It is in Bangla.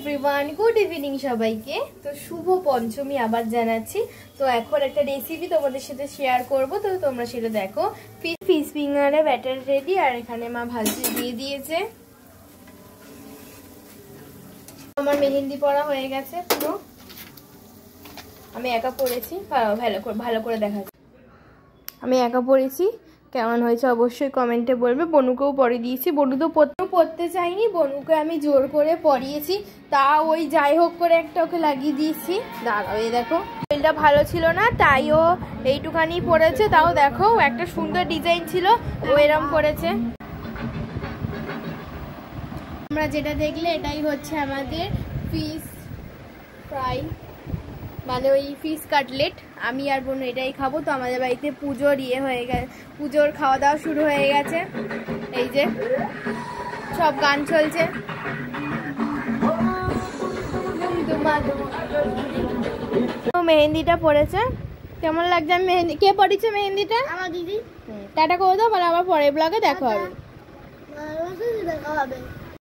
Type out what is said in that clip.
এভরিওয়ান, গুড ইভিনিং সবাইকে। তো শুভ পঞ্চমী আবার জানাচ্ছি। তো এখন একটা রেসিপি তোমাদের সাথে শেয়ার করব, তো তোমরা সেটা দেখো। ফিশ ফিঙ্গারে ব্যাটার রেডি, আর এখানে মা ভাজি দিয়ে দিয়েছে। আমার মেহেন্দি পরা হয়ে গেছে পুরো, আমি একা পড়েছি। ভালো করে দেখাচ্ছি, আমি একা পড়েছি। কেমন হয়েছে অবশ্যই কমেন্টে বলবে। বনুকেও পরিয়ে দিয়েছি, বনু তো পড়তে চাইনি, বনুকে আমি জোর করে পরিয়েছি। তা ওই যাই হোক করে একটা ওকে লাগিয়ে দিয়েছি। দাঁড়াও, এই দেখো শরীরটা ভালো ছিল না, তাই ও এইটুখানি পড়েছে। তাও দেখো একটা সুন্দর ডিজাইন ছিল, ও এরম করেছে। আমরা যেটা দেখলে এটাই হচ্ছে আমাদের ফিশ ফ্রাই, মানে ওই ফিশ কাটলেট। আমি আর বোন এটাই খাবো। তো আমাদের বাড়িতে পুজোর হয়ে গেছে, পুজোর খাওয়া দাওয়া শুরু হয়ে গেছে। এই যে সব গান চলছে। মেহেন্দিটা পড়েছে, কেমন লাগছে? আমি মেহেন্দি, কে পড়েছে মেহেন্দিটা? আমার দিদি। টাটা করে দাও, মানে আবার পরের ব্লগে দেখা হবে।